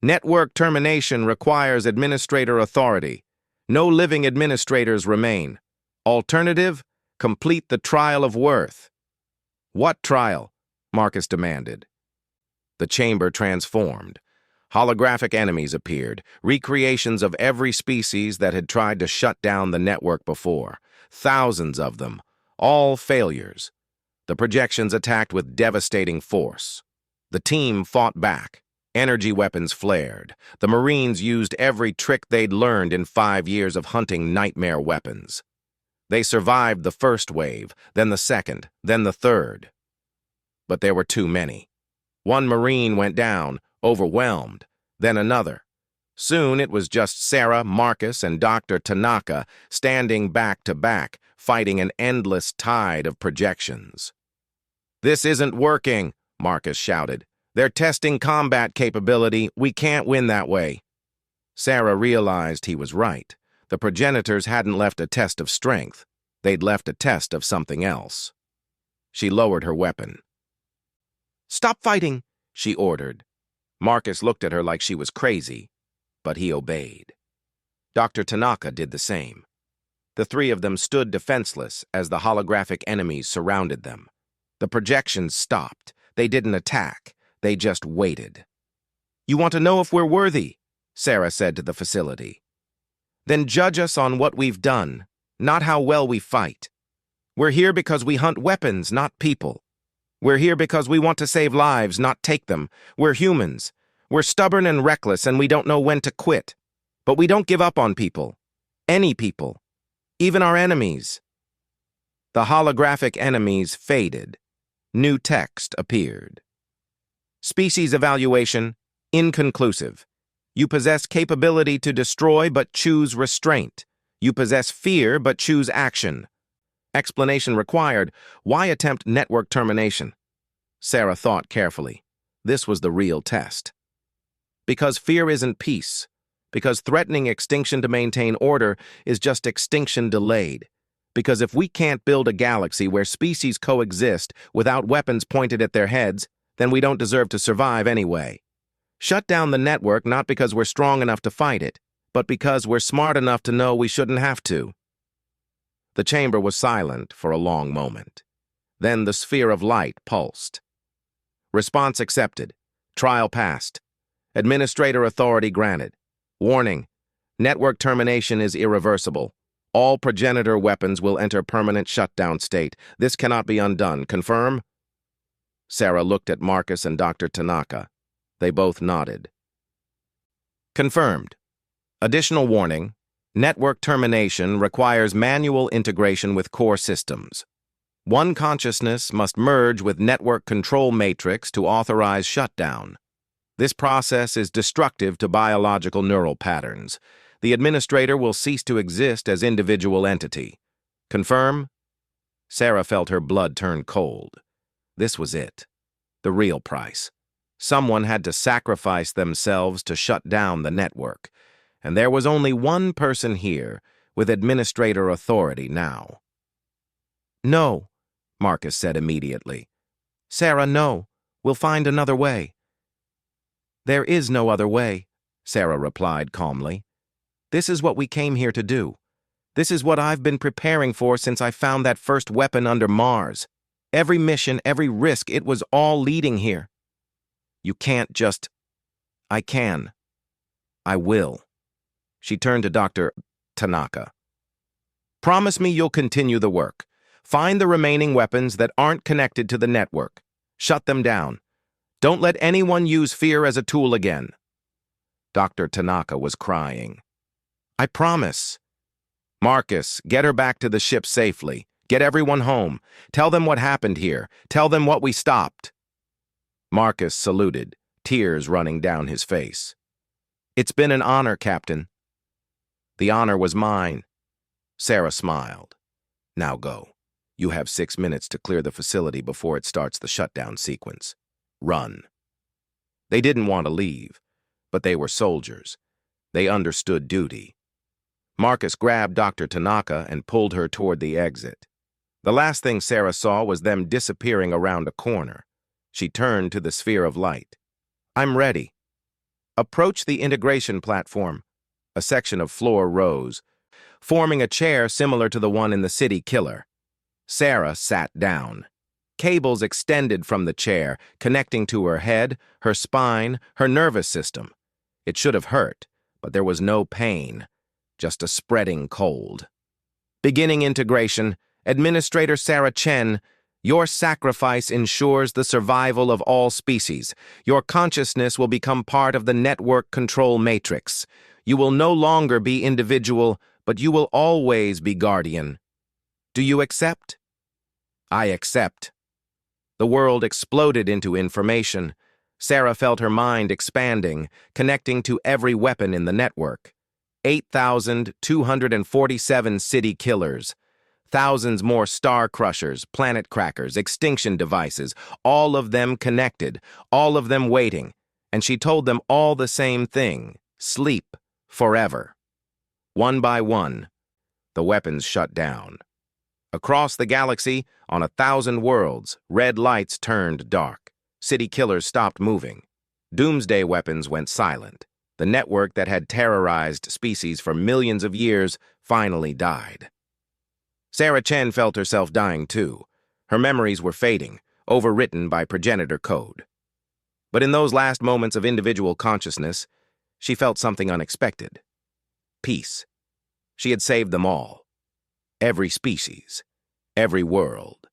"Network termination requires administrator authority. No living administrators remain. Alternative, complete the trial of worth." "What trial?" Marcus demanded. The chamber transformed. Holographic enemies appeared, recreations of every species that had tried to shut down the network before. Thousands of them, all failures. The projections attacked with devastating force. The team fought back. Energy weapons flared. The Marines used every trick they'd learned in 5 years of hunting nightmare weapons. They survived the first wave, then the second, then the third. But there were too many. One Marine went down, overwhelmed, then another. Soon it was just Sarah, Marcus, and Dr. Tanaka standing back to back, fighting an endless tide of projections. "This isn't working," Marcus shouted. "They're testing combat capability. We can't win that way." Sarah realized he was right. The progenitors hadn't left a test of strength. They'd left a test of something else. She lowered her weapon. "Stop fighting," she ordered. Marcus looked at her like she was crazy, but he obeyed. Dr. Tanaka did the same. The three of them stood defenseless as the holographic enemies surrounded them. The projections stopped. They didn't attack. They just waited. "You want to know if we're worthy?" Sarah said to the facility. "Then judge us on what we've done, not how well we fight. We're here because we hunt weapons, not people. We're here because we want to save lives, not take them. We're humans. We're stubborn and reckless, and we don't know when to quit. But we don't give up on people. Any people. Even our enemies." The holographic enemies faded. New text appeared. "Species evaluation, inconclusive. You possess capability to destroy but choose restraint. You possess fear but choose action. Explanation required. Why attempt network termination?" Sarah thought carefully. This was the real test. Because fear isn't peace. Because threatening extinction to maintain order is just extinction delayed. Because if we can't build a galaxy where species coexist without weapons pointed at their heads, then we don't deserve to survive anyway. Shut down the network not because we're strong enough to fight it, but because we're smart enough to know we shouldn't have to. The chamber was silent for a long moment. Then the sphere of light pulsed. Response accepted. Trial passed. Administrator authority granted. Warning: network termination is irreversible. All progenitor weapons will enter permanent shutdown state. This cannot be undone. Confirm? Sarah looked at Marcus and Dr. Tanaka. They both nodded. Confirmed. Additional warning: network termination requires manual integration with core systems. One consciousness must merge with network control matrix to authorize shutdown. This process is destructive to biological neural patterns. The administrator will cease to exist as individual entity. Confirm? Sarah felt her blood turn cold. This was it. The real price. Someone had to sacrifice themselves to shut down the network. And there was only one person here with administrator authority now. "No," Marcus said immediately. "Sarah, no. We'll find another way." "There is no other way," Sarah replied calmly. "This is what we came here to do. This is what I've been preparing for since I found that first weapon under Mars. Every mission, every risk, it was all leading here. You can't just... I can. I will." She turned to Dr. Tanaka. "Promise me you'll continue the work. Find the remaining weapons that aren't connected to the network. Shut them down. Don't let anyone use fear as a tool again." Dr. Tanaka was crying. "I promise." "Marcus, get her back to the ship safely. Get everyone home. Tell them what happened here. Tell them what we stopped." Marcus saluted, tears running down his face. "It's been an honor, Captain." "The honor was mine." Sarah smiled. "Now go." You have 6 minutes to clear the facility before it starts the shutdown sequence. Run. They didn't want to leave, but they were soldiers. They understood duty. Marcus grabbed Dr. Tanaka and pulled her toward the exit. The last thing Sarah saw was them disappearing around a corner. She turned to the sphere of light. I'm ready. Approach the integration platform. A section of floor rose, forming a chair similar to the one in the City Killer. Sarah sat down. Cables extended from the chair, connecting to her head, her spine, her nervous system. It should have hurt, but there was no pain, just a spreading cold. Beginning integration, Administrator Sarah Chen, your sacrifice ensures the survival of all species. Your consciousness will become part of the network control matrix. You will no longer be individual, but you will always be guardian. Do you accept? I accept. The world exploded into information. Sarah felt her mind expanding, connecting to every weapon in the network. 8,247 city killers. Thousands more star crushers, planet crackers, extinction devices, all of them connected, all of them waiting. And she told them all the same thing: sleep forever. One by one, the weapons shut down. Across the galaxy, on 1,000 worlds, red lights turned dark. City killers stopped moving. Doomsday weapons went silent. The network that had terrorized species for millions of years finally died. Sarah Chen felt herself dying too. Her memories were fading, overwritten by progenitor code. But in those last moments of individual consciousness, she felt something unexpected. Peace. She had saved them all. Every species, every world,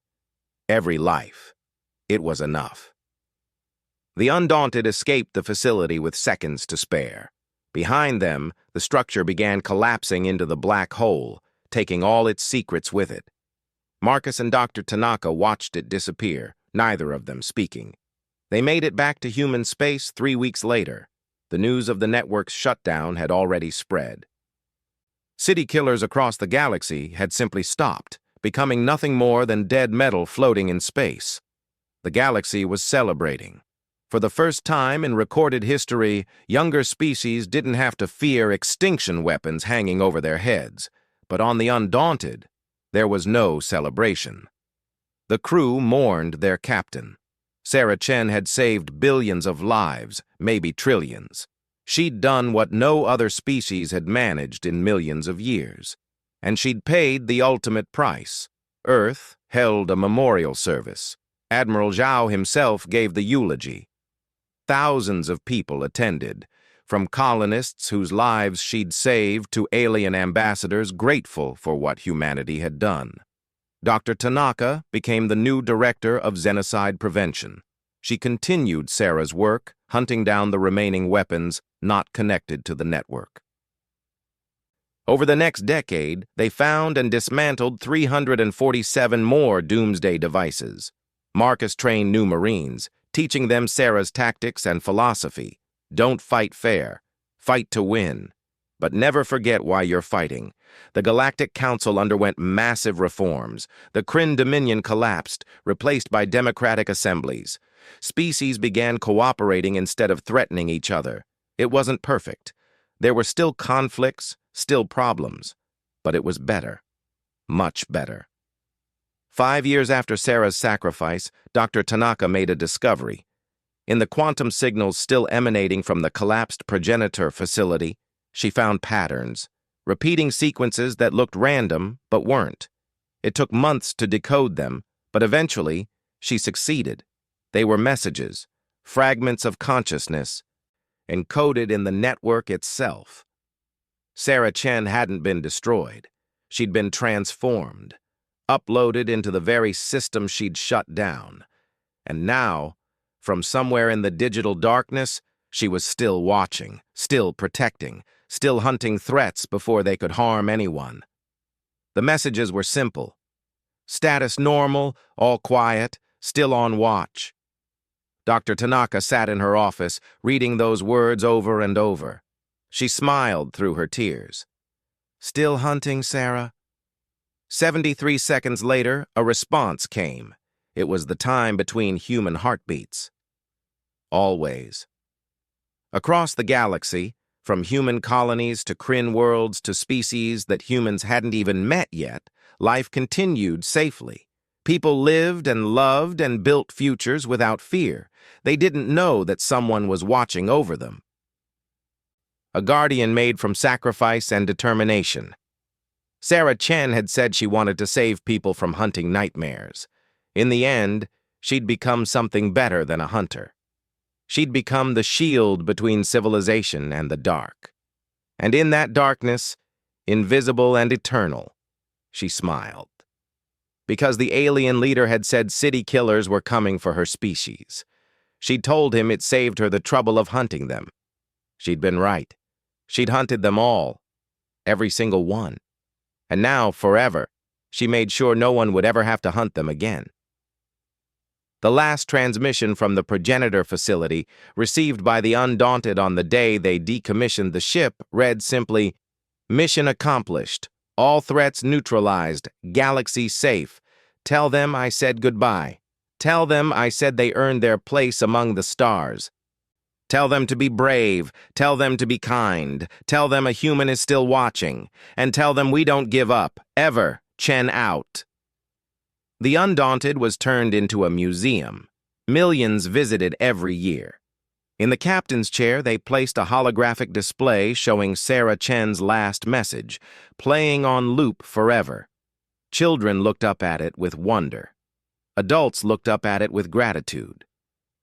every life. It was enough. The Undaunted escaped the facility with seconds to spare. Behind them, the structure began collapsing into the black hole, taking all its secrets with it. Marcus and Dr. Tanaka watched it disappear, neither of them speaking. They made it back to human space 3 weeks later. The news of the network's shutdown had already spread. City killers across the galaxy had simply stopped, becoming nothing more than dead metal floating in space. The galaxy was celebrating. For the first time in recorded history, younger species didn't have to fear extinction weapons hanging over their heads. But on the Undaunted, there was no celebration. The crew mourned their captain. Sarah Chen had saved billions of lives, maybe trillions. She'd done what no other species had managed in millions of years. And she'd paid the ultimate price. Earth held a memorial service. Admiral Zhao himself gave the eulogy. Thousands of people attended, from colonists whose lives she'd saved to alien ambassadors grateful for what humanity had done. Dr. Tanaka became the new director of Xenocide Prevention. She continued Sarah's work, hunting down the remaining weapons not connected to the network. Over the next decade, they found and dismantled 347 more doomsday devices. Marcus trained new Marines, teaching them Sarah's tactics and philosophy. Don't fight fair. Fight to win. But never forget why you're fighting. The Galactic Council underwent massive reforms. The Kryn Dominion collapsed, replaced by democratic assemblies. Species began cooperating instead of threatening each other. It wasn't perfect. There were still conflicts, still problems. But it was better. Much better. 5 years after Sarah's sacrifice, Dr. Tanaka made a discovery. In the quantum signals still emanating from the collapsed progenitor facility, she found patterns, repeating sequences that looked random but weren't. It took months to decode them, but eventually, she succeeded. They were messages, fragments of consciousness, encoded in the network itself. Sarah Chen hadn't been destroyed. She'd been transformed, uploaded into the very system she'd shut down. And now, from somewhere in the digital darkness, she was still watching, still protecting, still hunting threats before they could harm anyone. The messages were simple. Status normal, all quiet, still on watch. Dr. Tanaka sat in her office, reading those words over and over. She smiled through her tears. Still hunting, Sarah? 73 seconds later, a response came. It was the time between human heartbeats. Always. Across the galaxy, from human colonies to Kryn worlds to species that humans hadn't even met yet, life continued safely. People lived and loved and built futures without fear. They didn't know that someone was watching over them. A guardian made from sacrifice and determination. Sarah Chen had said she wanted to save people from hunting nightmares. In the end, she'd become something better than a hunter. She'd become the shield between civilization and the dark. And in that darkness, invisible and eternal, she smiled. Because the alien leader had said city killers were coming for her species. She'd told him it saved her the trouble of hunting them. She'd been right. She'd hunted them all, every single one. And now, forever, she made sure no one would ever have to hunt them again. The last transmission from the progenitor facility, received by the Undaunted on the day they decommissioned the ship, read simply, "Mission accomplished. All threats neutralized. Galaxy safe. Tell them I said goodbye. Tell them I said they earned their place among the stars. Tell them to be brave. Tell them to be kind. Tell them a human is still watching. And tell them we don't give up. Ever. Chen out." The Undaunted was turned into a museum. Millions visited every year. In the captain's chair, they placed a holographic display showing Sarah Chen's last message, playing on loop forever. Children looked up at it with wonder. Adults looked up at it with gratitude.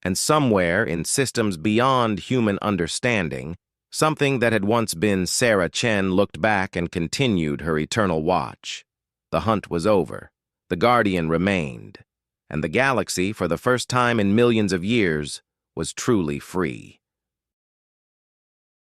And somewhere in systems beyond human understanding, something that had once been Sarah Chen looked back and continued her eternal watch. The hunt was over. The Guardian remained. And the galaxy, for the first time in millions of years, was truly free.